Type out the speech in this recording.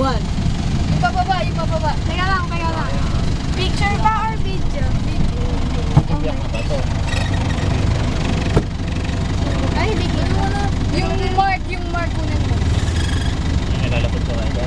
One. Yung bababa. Teka lang. Picture ba or video? Iyak na ba to? Ay, hindi ko na. Yung mark kunan mo. Ang nalalapot ko kayo.